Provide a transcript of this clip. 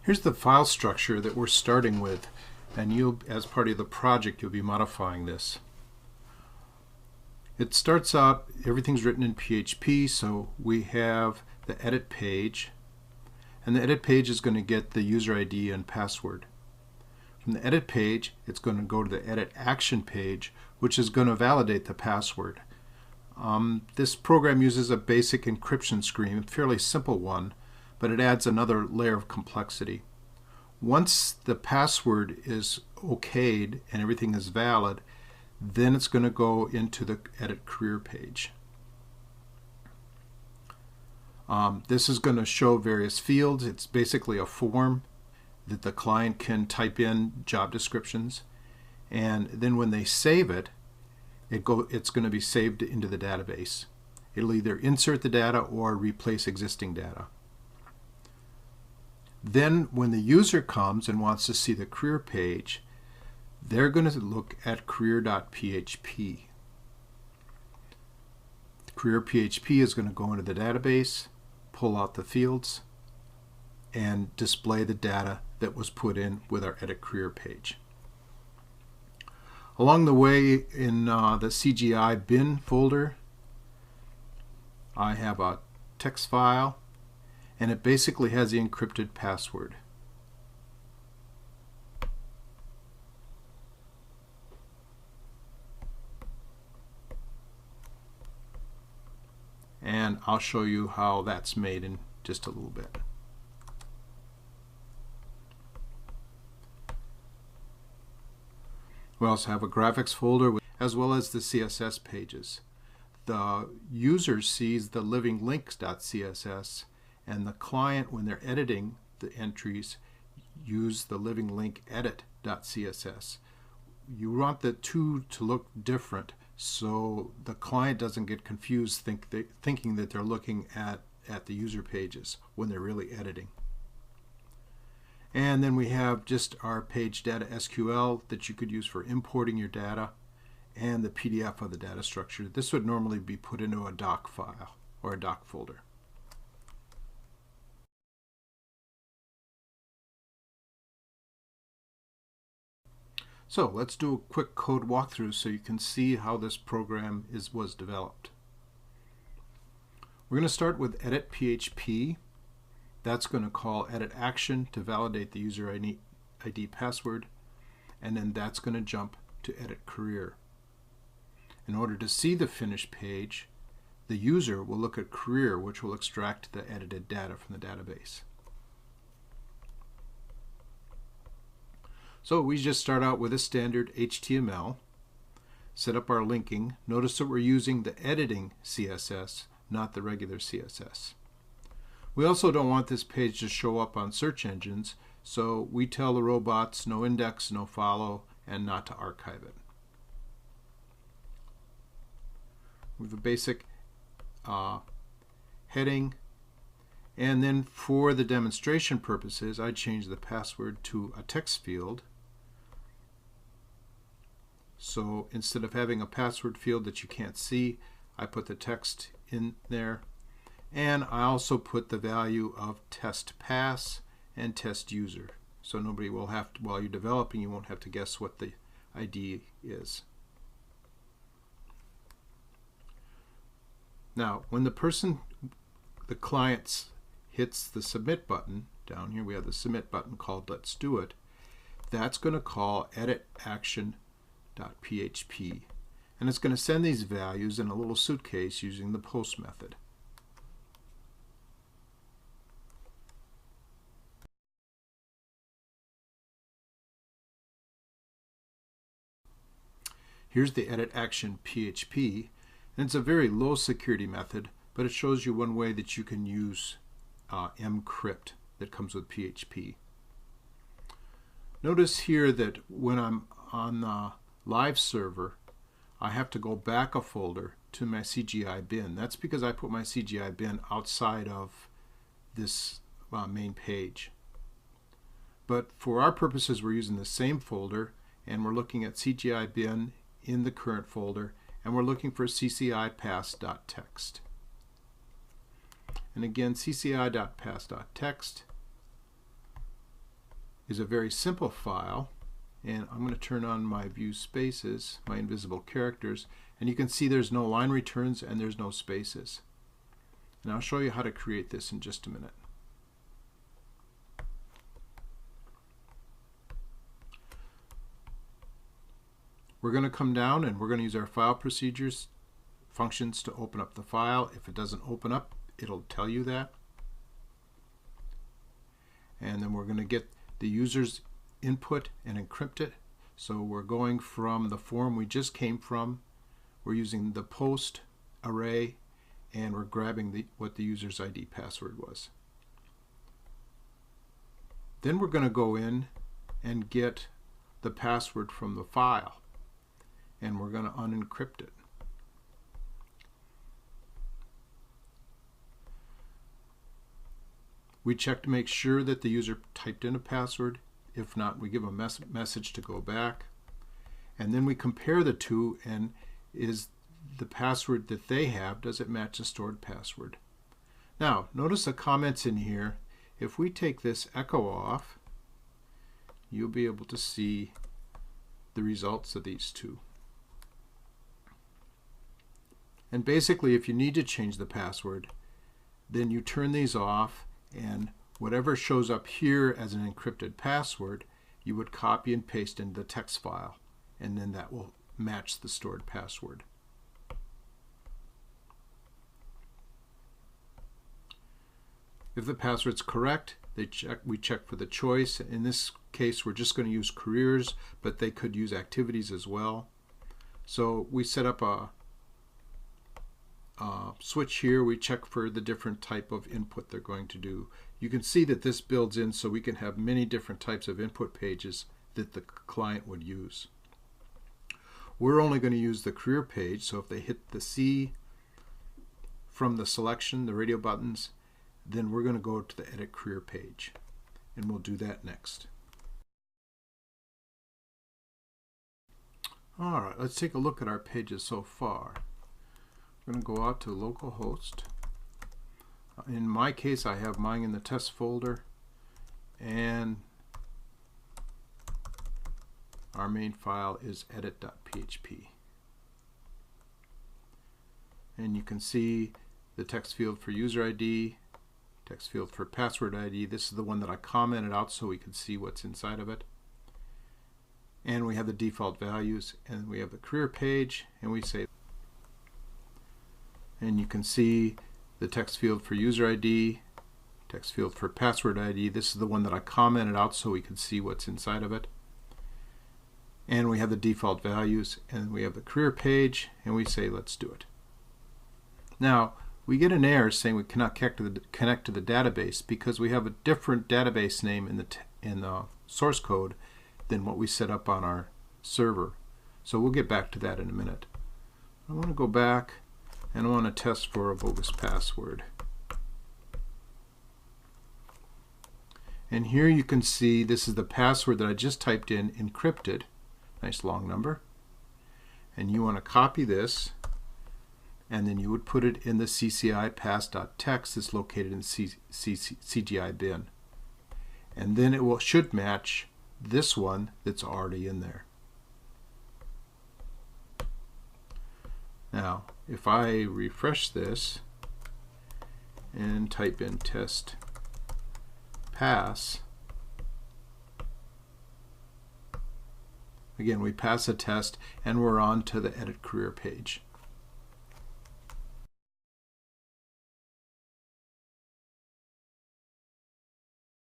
Here's the file structure that we're starting with, and you, as part of the project, you'll be modifying this. It starts out, everything's written in PHP, so we have the edit page, and the edit page is going to get the user ID and password. From the edit page, it's going to go to the edit action page, which is going to validate the password. This program uses a basic encryption scheme, a fairly simple one, but it adds another layer of complexity. Once the password is okayed and everything is valid, then it's going to go into the edit career page. This is going to show various fields. It's basically a form that the client can type in job descriptions, and then when they save it, it's going to be saved into the database. It'll either insert the data or replace existing data. Then when the user comes and wants to see the career page, they're going to look at career.php. Career.php is going to go into the database, pull out the fields, and display the data that was put in with our edit career page. Along the way in the CGI bin folder, I have a text file, and it basically has the encrypted password. And I'll show you how that's made in just a little bit. We also have a graphics folder as well as the CSS pages. The user sees the living links.css, and the client, when they're editing the entries, use the living link edit.css. You want the two to look different so the client doesn't get confused thinking that they're looking at the user pages when they're really editing. And then we have just our page data SQL that you could use for importing your data, and the PDF of the data structure. This would normally be put into a doc file or a doc folder. So let's do a quick code walkthrough so you can see how this program was developed. We're going to start with edit PHP. That's going to call edit action to validate the user ID password, and then that's going to jump to edit career. In order to see the finished page, the user will look at career, which will extract the edited data from the database. So we just start out with a standard HTML, set up our linking. Notice that we're using the editing CSS, not the regular CSS. We also don't want this page to show up on search engines, so we tell the robots no index, no follow, and not to archive it. We have a basic heading, and then for the demonstration purposes, I changed the password to a text field. So instead of having a password field that you can't see, I put the text in there. And I also put the value of test pass and test user. So nobody will have to, while you're developing, you won't have to guess what the ID is. Now, when the client hits the submit button, down here we have the submit button called let's do it, that's going to call edit action.php. And it's going to send these values in a little suitcase using the post method. Here's the edit action PHP, and it's a very low security method, but it shows you one way that you can use mcrypt that comes with PHP. Notice here that when I'm on the live server, I have to go back a folder to my CGI bin. That's because I put my CGI bin outside of this main page. But for our purposes, we're using the same folder, and we're looking at CGI bin in the current folder, and we're looking for cci_pass.txt. And again, cci.pass.txt is a very simple file, and I'm going to turn on my view spaces, my invisible characters, and you can see there's no line returns and there's no spaces. And I'll show you how to create this in just a minute. We're going to come down and we're going to use our file procedures functions to open up the file. If it doesn't open up, it'll tell you that. And then we're going to get the user's input and encrypt it. So we're going from the form we just came from. We're using the post array, and we're grabbing what the user's ID password was. Then we're going to go in and get the password from the file, and we're going to unencrypt it. We check to make sure that the user typed in a password. If not, we give a message to go back. And then we compare the two, and is the password that they have, does it match the stored password? Now, notice the comments in here. If we take this echo off, you'll be able to see the results of these two. And basically, if you need to change the password, then you turn these off, and whatever shows up here as an encrypted password, you would copy and paste into the text file, and then that will match the stored password. If the password's correct, we check for the choice. In this case, we're just going to use careers, but they could use activities as well. So we set up a switch here. We check for the different type of input they're going to do. You can see that this builds in so we can have many different types of input pages that the client would use. We're only going to use the career page, so if they hit the C from the selection, the radio buttons, then we're going to go to the edit career page, and we'll do that next. Alright, let's take a look at our pages so far. We're going to go out to localhost. In my case, I have mine in the test folder, and our main file is edit.php. And you can see the text field for user ID, text field for password ID. This is the one that I commented out so we could see what's inside of it. And we have the default values, and we have the career page, and we say, and you can see the text field for user ID, text field for password ID. This is the one that I commented out so we could see what's inside of it. And we have the default values, and we have the career page, and we say let's do it. Now we get an error saying we cannot connect to the database because we have a different database name in the source code than what we set up on our server. So we'll get back to that in a minute. I want to go back and I want to test for a bogus password. And here you can see this is the password that I just typed in, encrypted. Nice long number. And you want to copy this, and then you would put it in the CCI pass.txt that's located in CGI bin. And then it should match this one that's already in there. Now, if I refresh this and type in test pass, again we pass a test and we're on to the edit career page.